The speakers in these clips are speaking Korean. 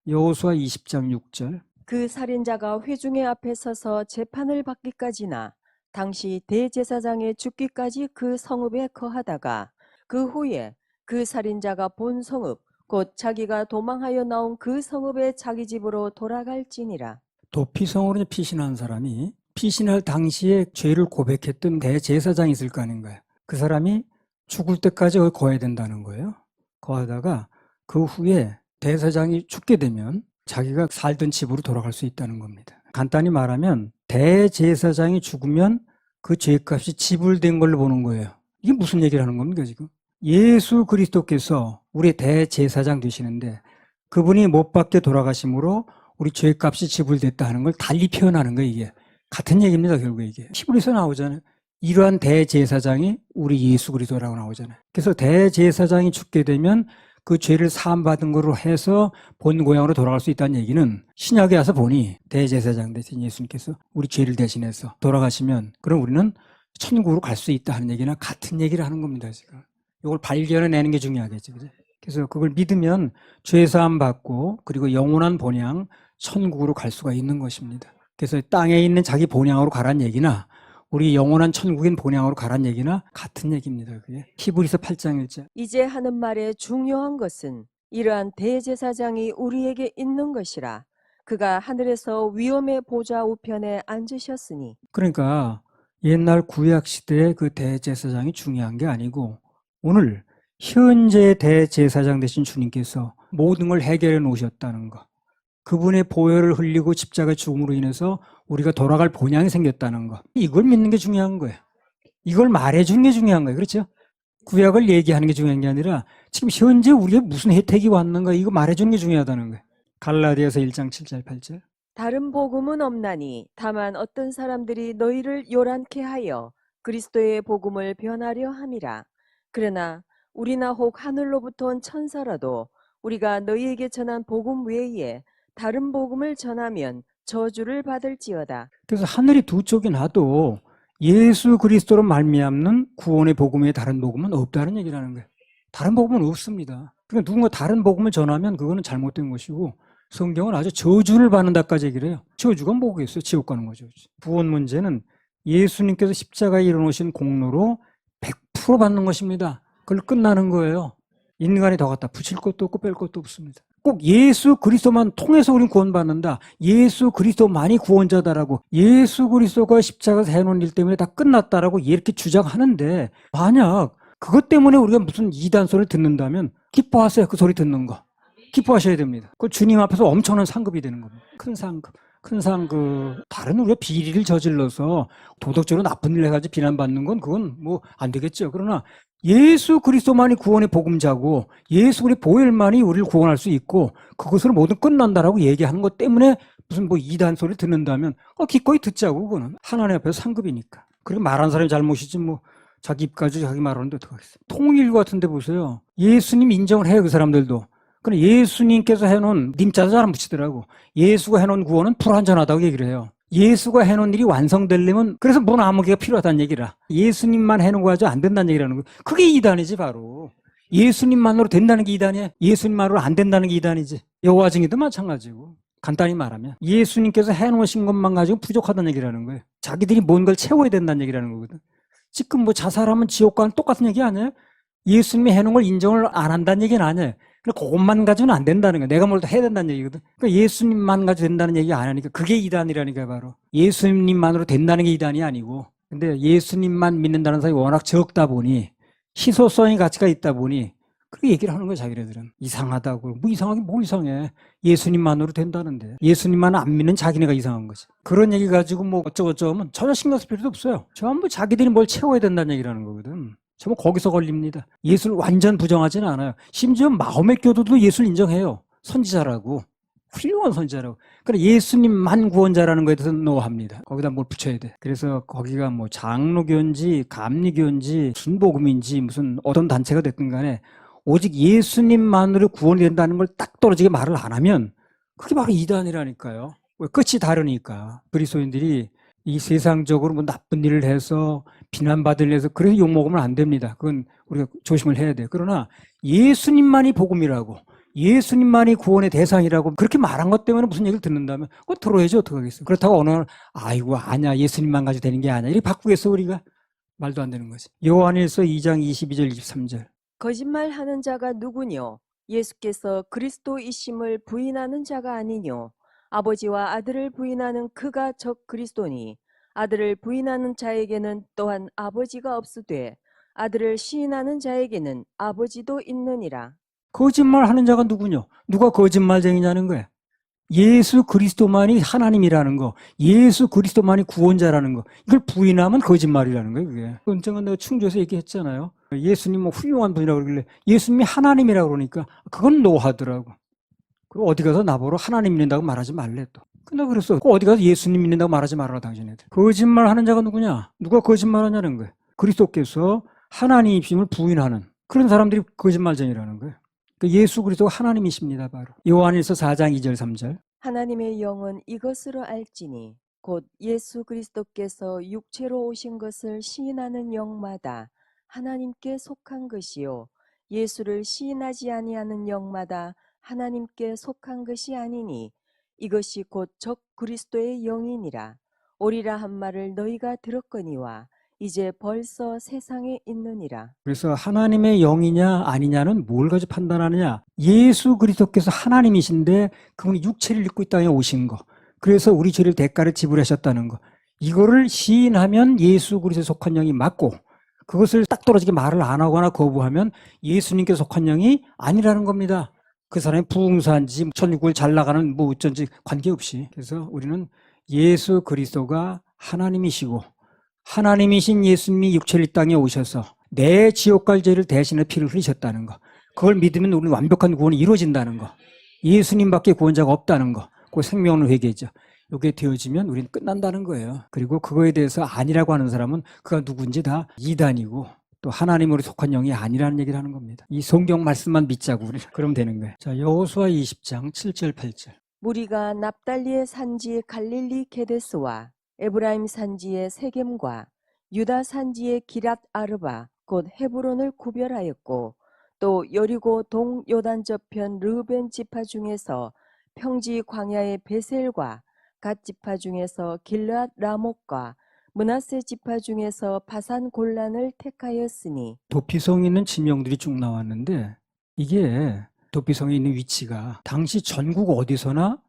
여호수아 20장 6절. 그 살인자가 회중의 앞에 서서 재판을 받기까지나 당시 대제사장의 죽기까지 그 성읍에 거하다가 그 후에 그 살인자가 본 성읍 곧 자기가 도망하여 나온 그 성읍에 자기 집으로 돌아갈지니라. 도피성으로 피신한 사람이 피신할 당시에 죄를 고백했던 대제사장이 있을 거 아닌가요? 그 사람이 죽을 때까지 거기 거해야 된다는 거예요. 거하다가 그 후에 대제사장이 죽게 되면 자기가 살던 집으로 돌아갈 수 있다는 겁니다. 간단히 말하면 대제사장이 죽으면 그 죄값이 지불된 걸로 보는 거예요. 이게 무슨 얘기를 하는 겁니까 지금? 예수 그리스도께서 우리 대제사장 되시는데 그분이 못 박혀 돌아가심으로 우리 죄값이 지불됐다 하는 걸 달리 표현하는 거예요. 이게 같은 얘기입니다. 결국 이게 히브리서 나오잖아요. 이러한 대제사장이 우리 예수 그리스도라고 나오잖아요. 그래서 대제사장이 죽게 되면 그 죄를 사함받은 거로 해서 본 고향으로 돌아갈 수 있다는 얘기는 신약에 와서 보니 대제사장 되신 예수님께서 우리 죄를 대신해서 돌아가시면 그럼 우리는 천국으로 갈 수 있다 하는 얘기나 같은 얘기를 하는 겁니다. 지금 이걸 발견해내는 게 중요하겠죠. 그죠? 그래서 그걸 믿으면 죄사함 받고 그리고 영원한 본향 천국으로 갈 수가 있는 것입니다. 그래서 땅에 있는 자기 본향으로 가란 얘기나 우리 영원한 천국인 본향으로 가란 얘기나 같은 얘기입니다. 그게 히브리서 8장 1절. 이제 하는 말의 중요한 것은 이러한 대제사장이 우리에게 있는 것이라. 그가 하늘에서 위엄의 보좌 우편에 앉으셨으니. 그러니까 옛날 구약 시대의 그 대제사장이 중요한 게 아니고 오늘 현재 대제사장 되신 주님께서 모든 걸 해결해 놓으셨다는 거. 그분의 보혈을 흘리고 십자가 죽음으로 인해서 우리가 돌아갈 본향이 생겼다는 거. 이걸 믿는 게 중요한 거예요. 이걸 말해주는 게 중요한 거예요. 그렇죠? 구약을 얘기하는 게 중요한 게 아니라 지금 현재 우리에 무슨 혜택이 왔는가 이거 말해주는 게 중요하다는 거예요. 갈라디아서 1장 7절 8절. 다른 복음은 없나니 다만 어떤 사람들이 너희를 요란케 하여 그리스도의 복음을 변하려 함이라. 그러나 우리나 혹 하늘로부터 온 천사라도 우리가 너희에게 전한 복음 외에 다른 복음을 전하면 저주를 받을지어다. 그래서 하늘이 두 쪽이 나도 예수 그리스도로 말미암는 구원의 복음에 다른 복음은 없다는 얘기를 하는 거예요. 다른 복음은 없습니다. 그러니까 누군가 다른 복음을 전하면 그거는 잘못된 것이고 성경은 아주 저주를 받는다까지 얘기를 해요. 저주가 뭐겠어요? 지옥 가는 거죠. 구원 문제는 예수님께서 십자가에 이뤄놓으신 공로로 100% 받는 것입니다. 그걸로 끝나는 거예요. 인간이 더 갖다 붙일 것도 없고 뺄 것도 없습니다. 꼭 예수 그리스도만 통해서 우리는 구원받는다. 예수 그리스도만이 구원자다라고 예수 그리스도가 십자가에서 해놓은 일 때문에 다 끝났다라고 이렇게 주장하는데 만약 그것 때문에 우리가 무슨 이단 소리를 듣는다면 기뻐하세요. 그 소리 듣는 거. 기뻐하셔야 됩니다. 그 주님 앞에서 엄청난 상급이 되는 겁니다. 큰 상급. 큰 상급. 다른 우리가 비리를 저질러서 도덕적으로 나쁜 일을 해가지고 비난받는 건 그건 뭐 안 되겠죠. 그러나 예수 그리스도만이 구원의 복음자고 예수 그리스도의 보혈만이 우리를 구원할 수 있고 그것으로 모든 끝난다라고 얘기하는 것 때문에 무슨 뭐 이단 소리 듣는다면 기꺼이 듣자고 그거는 하나님 앞에서 상급이니까. 그리고 말하는 사람이 잘못이지 뭐 자기 입 가지고 자기 말하는데 어떡하겠어요. 통일 같은데 보세요. 예수님 인정을 해요 그 사람들도. 그럼 예수님께서 해놓은 님자도 잘 안 붙이더라고. 예수가 해놓은 구원은 불완전하다고 얘기를 해요. 예수가 해놓은 일이 완성되려면 그래서 문화무기가 필요하다는 얘기라. 예수님만 해놓은 거 가지고 안 된다는 얘기라는 거. 그게 이단이지 바로. 예수님만으로 된다는 게 이단이야. 예수님만으로 안 된다는 게 이단이지. 여호와 증인도 마찬가지고. 간단히 말하면 예수님께서 해놓으신 것만 가지고 부족하다는 얘기라는 거예요. 자기들이 뭔 걸 채워야 된다는 얘기라는 거거든. 지금 뭐 자살하면 지옥과는 똑같은 얘기 아니에요? 예수님이 해놓은 걸 인정을 안 한다는 얘기는 아니에요. 근데 그것만 가지고는 안 된다는 거야. 내가 뭘 더 해야 된다는 얘기거든. 그러니까 예수님만 가지고 된다는 얘기 안 하니까 그게 이단이라니까 바로. 예수님만으로 된다는 게 이단이 아니고. 근데 예수님만 믿는다는 사람이 워낙 적다 보니 희소성의 가치가 있다 보니 그렇게 얘기를 하는 거야 자기네들은. 이상하다고. 뭐 이상하게 뭘 이상해. 예수님만으로 된다는데. 예수님만 안 믿는 자기네가 이상한 거지. 그런 얘기 가지고 뭐 어쩌고저쩌고 하면 전혀 신경 쓸 필요도 없어요. 전부 자기들이 뭘 채워야 된다는 얘기라는 거거든. 전부 거기서 걸립니다. 예수를 완전 부정하지는 않아요. 심지어 마음의 교도도 예수를 인정해요. 선지자라고. 훌륭한 선지자라고. 그러니까 예수님만 구원자라는 거에 대해서 노합니다. 거기다 뭘 붙여야 돼. 그래서 거기가 뭐 장로교인지 감리교인지 순복음인지 무슨 어떤 단체가 됐든 간에 오직 예수님만으로 구원이 된다는 걸 딱 떨어지게 말을 안 하면 그게 바로 이단이라니까요. 왜 끝이 다르니까. 그리스도인들이 이 세상적으로 뭐 나쁜 일을 해서 비난받으려 해서 그래서 욕먹으면 안 됩니다. 그건 우리가 조심을 해야 돼요. 그러나 예수님만이 복음이라고 예수님만이 구원의 대상이라고 그렇게 말한 것 때문에 무슨 얘기를 듣는다면 그거 들어야지 어떡하겠어. 그렇다고 어느 날 아이고 아니야 예수님만 가지고 되는 게 아니야 이렇게 바꾸겠어 우리가. 말도 안 되는 거지. 요한일서 2장 22절 23절. 거짓말하는 자가 누구뇨? 예수께서 그리스도이심을 부인하는 자가 아니뇨? 아버지와 아들을 부인하는 그가 적 그리스도니 아들을 부인하는 자에게는 또한 아버지가 없으되 아들을 시인하는 자에게는 아버지도 있느니라. 거짓말하는 자가 누구냐? 누가 거짓말쟁이냐는 거야. 예수 그리스도만이 하나님이라는 거, 예수 그리스도만이 구원자라는 거, 이걸 부인하면 거짓말이라는 거예요, 그게. 언젠가 내가 충주에서 얘기했잖아요. 예수님 뭐 훌륭한 분이라고 그러길래 예수님이 하나님이라고 그러니까 그건 노하더라고. 그리고 어디 가서 나보러 하나님 믿는다고 말하지 말래 또. 근데 그랬어. 어디 가서 예수님 믿는다고 말하지 말아라 당신애들. 거짓말하는 자가 누구냐? 누가 거짓말하냐는 거예요. 그리스도께서 하나님이심을 부인하는 그런 사람들이 거짓말쟁이라는 거예요. 예수 그리스도가 하나님이십니다. 바로 요한일서 4장 2절 3절. 하나님의 영은 이것으로 알지니 곧 예수 그리스도께서 육체로 오신 것을 시인하는 영마다 하나님께 속한 것이요 예수를 시인하지 아니하는 영마다 하나님께 속한 것이 아니니 이것이 곧 적 그리스도의 영이니라. 오리라 한 말을 너희가 들었거니와 이제 벌써 세상에 있느니라. 그래서 하나님의 영이냐 아니냐는 뭘 가지고 판단하느냐. 예수 그리스도께서 하나님이신데 그분이 육체를 입고 이 땅에 오신 거. 그래서 우리 죄를 대가를 지불하셨다는 거. 이거를 시인하면 예수 그리스도에 속한 영이 맞고 그것을 딱 떨어지게 말을 안 하거나 거부하면 예수님께 속한 영이 아니라는 겁니다. 그 사람이 부흥사인지 천국을 잘 나가는 뭐 어쩐지 관계없이. 그래서 우리는 예수 그리스도가 하나님이시고 하나님이신 예수님이 육체를 이 땅에 오셔서 내 지옥 갈 죄를 대신해 피를 흘리셨다는 거. 그걸 믿으면 우리는 완벽한 구원이 이루어진다는 거. 예수님밖에 구원자가 없다는 거. 그 생명의 회개죠. 이게 되어지면 우리는 끝난다는 거예요. 그리고 그거에 대해서 아니라고 하는 사람은 그가 누군지 다 이단이고 또 하나님으로 속한 영이 아니라는 얘기를 하는 겁니다. 이 성경 말씀만 믿자고 우리 그러면 되는 거예요. 자, 여호수아 20장 7절 8절. 무리가 납달리의 산지 갈릴리 게데스와 에브라임 산지의 세겜과 유다 산지의 기랏 아르바 곧 헤브론을 구별하였고 또 여리고 동 요단 저편 르벤 지파 중에서 평지 광야의 베셀과 갓 지파 중에서 길르앗 라목과 므낫세 지파 중에서 바산 골란을 택하였으니. 도피성에 있는 지명들이 쭉 나왔는데 이게 도피성에 있는 위치가 당시 전국 어디서나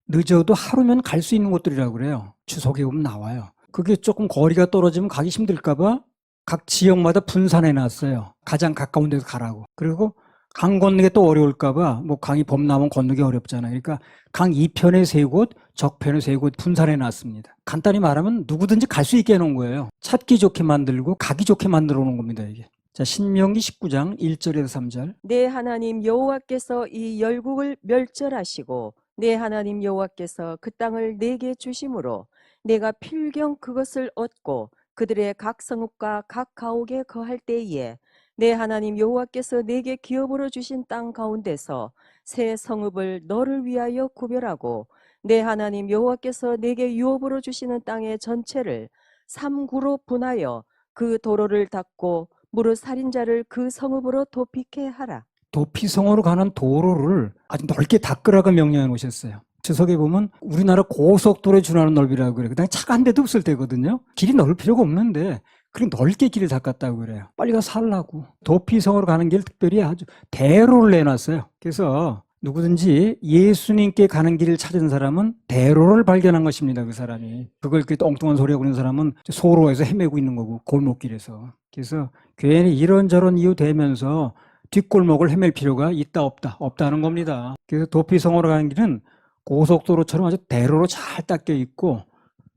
늦어도 하루면 갈 수 있는 곳들이라고 그래요. 추석에 보면 나와요. 그게 조금 거리가 떨어지면 가기 힘들까 봐 각 지역마다 분산해 놨어요. 가장 가까운 데서 가라고. 그리고 강 건너기 또 어려울까 봐 뭐 강이 범람하면 건너기 어렵잖아요. 그러니까 강 이편에 세 곳, 적편에 세 곳 분산해 놨습니다. 간단히 말하면 누구든지 갈 수 있게 해놓은 거예요. 찾기 좋게 만들고 가기 좋게 만들어 놓은 겁니다. 이게. 자, 신명기 19장 1절에서 3절. 내 하나님 여호와께서 이 열국을 멸절하시고 내 하나님 여호와께서 그 땅을 내게 주심으로 내가 필경 그것을 얻고 그들의 각 성읍과 각 가옥에 거할 때에 내 하나님 여호와께서 내게 기업으로 주신 땅 가운데서 새 성읍을 너를 위하여 구별하고 내 하나님 여호와께서 내게 유업으로 주시는 땅의 전체를 3구로 분하여 그 도로를 닦고 무릇 살인자를 그 성읍으로 도피케 하라. 도피성으로 가는 도로를 아주 넓게 닦으라고 명령해 놓으셨어요. 주석에 보면 우리나라 고속도로에 준하는 넓이라고 그래요. 그다음에 차가 한 대도 없을 때거든요. 길이 넓을 필요가 없는데 그렇게 넓게 길을 닦았다고 그래요. 빨리 가서 살라고. 도피성으로 가는 길 특별히 아주 대로를 내놨어요. 그래서 누구든지 예수님께 가는 길을 찾은 사람은 대로를 발견한 것입니다. 그 사람이. 그걸 이렇게 엉뚱한 소리하고 있는 사람은 소로에서 헤매고 있는 거고 골목길에서. 그래서 괜히 이런저런 이유 대면서 뒷골목을 헤맬 필요가 있다 없다는 겁니다. 그래서 도피성으로 가는 길은 고속도로처럼 아주 대로로 잘 닦여 있고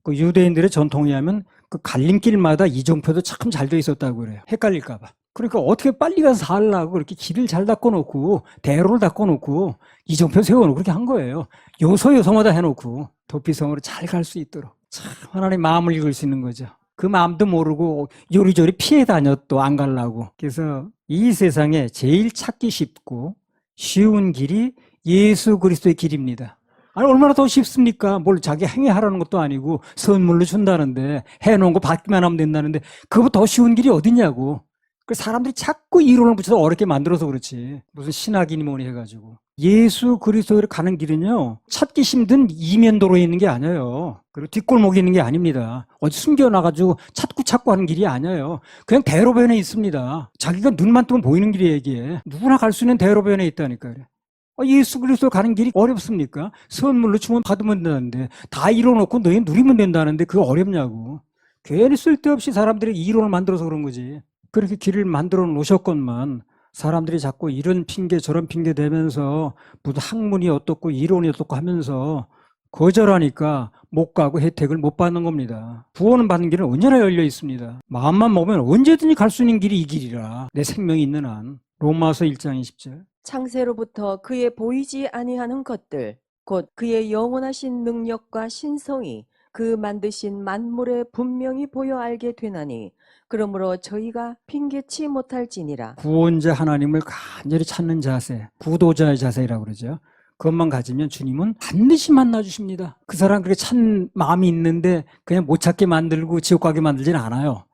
그 유대인들의 전통에 의하면 그 갈림길마다 이정표도 참 잘 돼 있었다고 그래요. 헷갈릴까 봐. 그러니까 어떻게 빨리 가서 살라고 그렇게 길을 잘 닦아놓고 대로를 닦아놓고 이정표 세워놓고 그렇게 한 거예요. 요소마다 해놓고 도피성으로 잘 갈 수 있도록. 참 하나님 마음을 읽을 수 있는 거죠. 그 마음도 모르고 요리조리 피해 다녔 또 안 가려고. 그래서 이 세상에 제일 찾기 쉽고 쉬운 길이 예수 그리스도의 길입니다. 아니 얼마나 더 쉽습니까? 뭘 자기 행위하라는 것도 아니고 선물로 준다는데 해놓은 거 받기만 하면 된다는데 그거보다 더 쉬운 길이 어디냐고. 그 사람들이 자꾸 이론을 붙여서 어렵게 만들어서 그렇지. 무슨 신학이니 뭐니 해가지고. 예수 그리스도로 가는 길은요, 찾기 힘든 이면도로에 있는 게 아니에요. 그리고 뒷골목에 있는 게 아닙니다. 어디 숨겨놔가지고 찾고 하는 길이 아니에요. 그냥 대로변에 있습니다. 자기가 눈만 뜨면 보이는 길이에요, 이게. 누구나 갈 수 있는 대로변에 있다니까요. 예수 그리스도 가는 길이 어렵습니까? 선물로 주면 받으면 된다는데, 다 이뤄놓고 너희 누리면 된다는데 그거 어렵냐고. 괜히 쓸데없이 사람들이 이론을 만들어서 그런 거지. 그렇게 길을 만들어 놓으셨건만 사람들이 자꾸 이런 핑계 저런 핑계 대면서 무슨 학문이 어떻고 이론이 어떻고 하면서 거절하니까 못 가고 혜택을 못 받는 겁니다. 구원을 받는 길은 언제나 열려 있습니다. 마음만 먹으면 언제든지 갈 수 있는 길이 이 길이라. 내 생명이 있는 한. 로마서 1장 20절. 창세로부터 그의 보이지 아니하는 것들 곧 그의 영원하신 능력과 신성이 그 만드신 만물에 분명히 보여 알게 되나니 그러므로 저희가 핑계치 못할지니라. 구원자 하나님을 간절히 찾는 자세, 구도자의 자세라고 그러죠. 그것만 가지면 주님은 반드시 만나주십니다. 그 사람 그렇게 찬 마음이 있는데 그냥 못 찾게 만들고 지옥 가게 만들지는 않아요.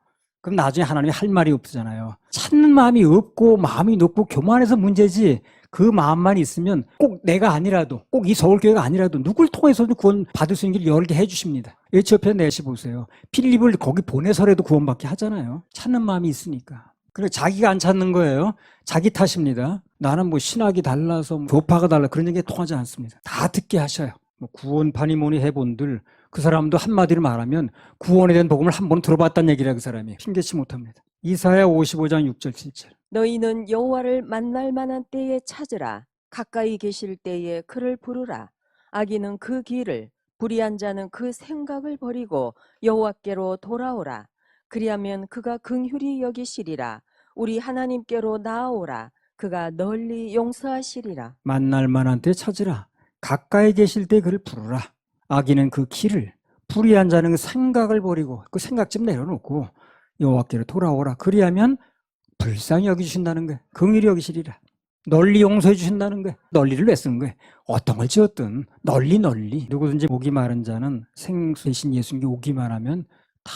그럼 나중에 하나님이 할 말이 없잖아요. 찾는 마음이 없고 마음이 높고 교만해서 문제지, 그 마음만 있으면 꼭 내가 아니라도, 꼭 이 서울교회가 아니라도 누굴 통해서도 구원 받을 수 있는 길 열게 해주십니다. 에티오피아 내시 보세요. 필립을 거기 보내서라도 구원받게 하잖아요. 찾는 마음이 있으니까. 그리고 자기가 안 찾는 거예요. 자기 탓입니다. 나는 뭐 신학이 달라서 뭐 교파가 달라 그런 얘기 통하지 않습니다. 다 듣게 하셔요. 뭐 구원파니 뭐니 해본들 그 사람도 한마디로 말하면 구원에 대한 복음을 한 번 들어봤다는 얘기라 그 사람이. 핑계치 못합니다. 이사야 55장 6절 7절. 너희는 여호와를 만날 만한 때에 찾으라. 가까이 계실 때에 그를 부르라. 악인은 그 길을, 불의한 자는 그 생각을 버리고 여호와께로 돌아오라. 그리하면 그가 긍휼히 여기시리라. 우리 하나님께로 나아오라. 그가 널리 용서하시리라. 만날 만한 때 찾으라. 가까이 계실 때 그를 부르라. 악인은 그 길을, 불의한 자는 그 생각을 버리고 그 생각 좀 내려놓고 여호와께로 돌아오라. 그리하면 불쌍히 여기주신다는 거예요. 긍휼히 여기시리라. 널리 용서해 주신다는 거예요. 널리를 왜 쓰는 거예요? 어떤 걸 지었든 널리. 누구든지 목이 마른 자는 생수 대신 예수님께 오기만 하면 다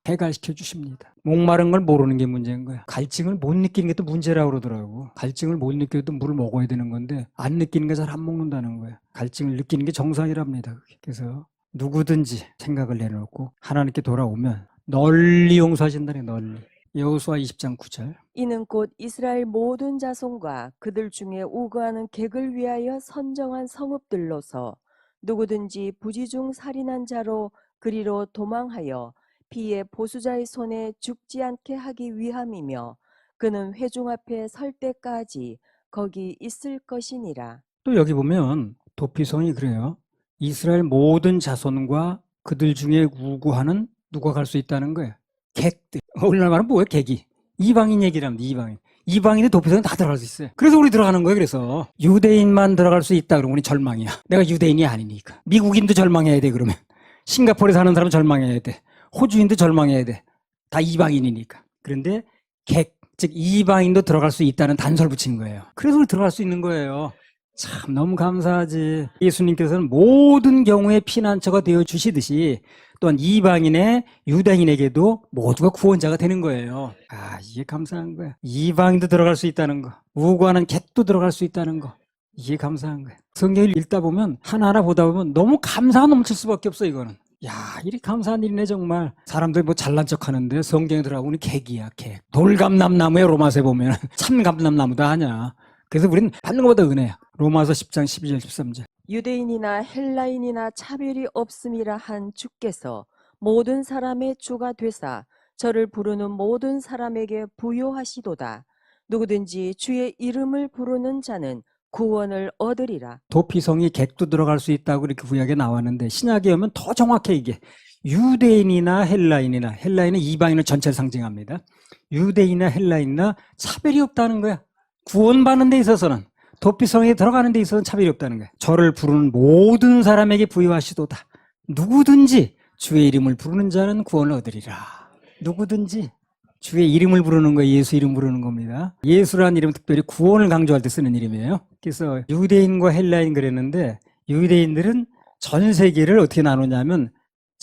해갈시켜 주십니다. 목마른 걸 모르는 게 문제인 거야. 갈증을 못 느끼는 게 또 문제라고 그러더라고. 갈증을 못 느껴도 물을 먹어야 되는 건데 안 느끼는 게 잘 안 먹는다는 거야. 갈증을 느끼는 게 정상이랍니다. 그래서 누구든지 생각을 내려놓고 하나님께 돌아오면 널리 용서하신다네. 널리. 여호수아 20장 9절. 이는 곧 이스라엘 모든 자손과 그들 중에 우거하는 객을 위하여 선정한 성읍들로서 누구든지 부지중 살인한 자로 그리로 도망하여 피의 보수자의 손에 죽지 않게 하기 위함이며 그는 회중 앞에 설 때까지 거기 있을 것이니라. 또 여기 보면 도피성이 그래요. 이스라엘 모든 자손과 그들 중에 우구하는 누가 갈 수 있다는 거예요. 객들. 오늘날 말은 뭐예요? 객이. 이방인 얘기랍니다. 이방인. 이방인이 도피성에 다 들어갈 수 있어요. 그래서 우리 들어가는 거예요. 그래서 유대인만 들어갈 수 있다 그러면 우리 절망이야. 내가 유대인이 아니니까. 미국인도 절망해야 돼 그러면. 싱가포르에 사는 사람은 절망해야 돼. 호주인도 절망해야 돼. 다 이방인이니까. 그런데 객, 즉 이방인도 들어갈 수 있다는 단서를 붙인 거예요. 그래서 우리 들어갈 수 있는 거예요. 참 너무 감사하지. 예수님께서는 모든 경우에 피난처가 되어 주시듯이 또한 이방인의 유대인에게도 모두가 구원자가 되는 거예요. 이게 감사한 거야. 이방인도 들어갈 수 있다는 거, 우고하는 객도 들어갈 수 있다는 거, 이게 감사한 거야. 성경을 읽다 보면 하나하나 보다 보면 너무 감사가 넘칠 수밖에 없어. 이거는 이리 감사한 일이네 정말. 사람들이 뭐 잘난 척하는데 성경에 들어가보니 객이야. 객. 돌감람나무에 로마서에 보면 참감람나무도 아니야. 그래서 우리는 받는 것보다 은혜야. 로마서 10장 12절 13절. 유대인이나 헬라인이나 차별이 없음이라 한 주께서 모든 사람의 주가 되사 저를 부르는 모든 사람에게 부요하시도다. 누구든지 주의 이름을 부르는 자는 구원을 얻으리라. 도피성이 객도 들어갈 수 있다고 이렇게 구약에 나왔는데 신약에 오면 더 정확해. 이게 유대인이나 헬라인은 이방인을 전체를 상징합니다. 유대인이나 헬라인이나 차별이 없다는 거야. 구원받는 데 있어서는, 도피성에 들어가는 데 있어서는 차별이 없다는 거야. 저를 부르는 모든 사람에게 부여하시도다. 누구든지 주의 이름을 부르는 자는 구원을 얻으리라. 누구든지 주의 이름을 부르는 거예요. 예수 이름 부르는 겁니다. 예수라는 이름은 특별히 구원을 강조할 때 쓰는 이름이에요. 그래서 유대인과 헬라인 그랬는데 유대인들은 전 세계를 어떻게 나누냐면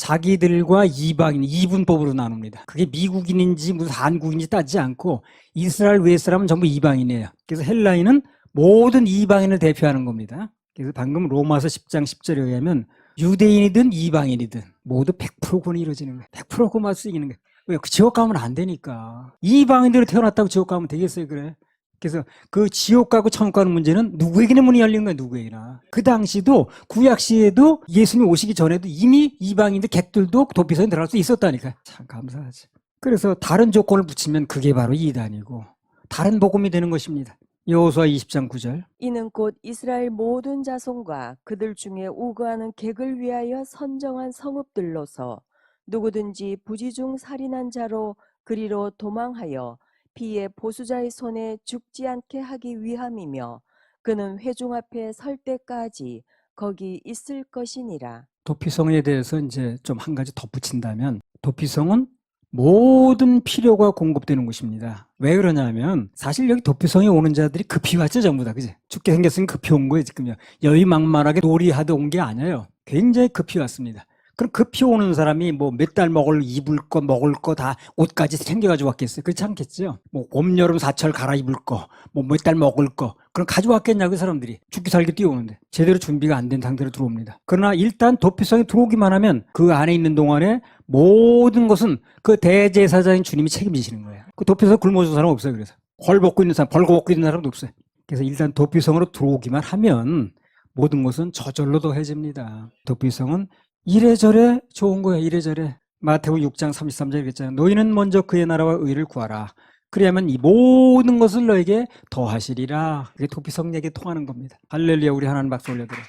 자기들과 이방인, 이분법으로 나눕니다. 그게 미국인인지 무슨 한국인인지 따지지 않고 이스라엘 외 사람은 전부 이방인이에요. 그래서 헬라인은 모든 이방인을 대표하는 겁니다. 그래서 방금 로마서 10장 10절에 의하면 유대인이든 이방인이든 모두 100% 구원이 이루어지는 거예요. 100% 구원만 쓰이는 거예요. 왜? 지옥 가면 안 되니까. 이방인들이 태어났다고 지옥 가면 되겠어요, 그래? 그래서 그 지옥 가고 천국 가는 문제는 누구에게나 문이 열린 거예요, 누구에게나. 그 당시도 구약 시에도 예수님 오시기 전에도 이미 이방인들 객들도 도피성에 들어갈 수 있었다니까요. 참 감사하지. 그래서 다른 조건을 붙이면 그게 바로 이단이고 다른 복음이 되는 것입니다. 여호수아 20장 9절. 이는 곧 이스라엘 모든 자손과 그들 중에 우거하는 객을 위하여 선정한 성읍들로서 누구든지 부지중 살인한 자로 그리로 도망하여 피의 보수자의 손에 죽지 않게 하기 위함이며 그는 회중 앞에 설 때까지 거기 있을 것이니라. 도피성에 대해서 이제 좀 한 가지 덧붙인다면 도피성은 모든 필요가 공급되는 곳입니다. 왜 그러냐면 사실 여기 도피성에 오는 자들이 급히 왔죠, 전부 다. 그지? 죽게 생겼으니 급히 온 거예요, 지금요. 여유만만하게 놀이하다 온 게 아니에요. 굉장히 급히 왔습니다. 그럼 급히 오는 사람이 뭐 몇 달 입을 거, 먹을 거 다 옷까지 챙겨가지고 왔겠어요? 그렇지 않겠죠? 뭐 봄, 여름, 사철 갈아입을 거, 뭐 몇 달 먹을 거, 그럼 가져왔겠냐고, 사람들이. 죽기 살기 뛰어오는데. 제대로 준비가 안 된 상태로 들어옵니다. 그러나 일단 도피성에 들어오기만 하면 그 안에 있는 동안에 모든 것은 그 대제사장인 주님이 책임지시는 거예요. 그 도피성에 굶어 죽은 사람 없어요, 그래서. 벌벗고 있는 사람, 벌거벗고 있는 사람도 없어요. 그래서 일단 도피성으로 들어오기만 하면 모든 것은 저절로 더해집니다. 도피성은 이래저래 좋은 거예요. 이래저래. 마태복음 6장 33절에 그랬잖아요. 너희는 먼저 그의 나라와 의를 구하라. 그래야만 이 모든 것을 너에게 더하시리라. 그게 도피성 얘기에 통하는 겁니다. 할렐루야. 우리 하나님 박수 올려드려요.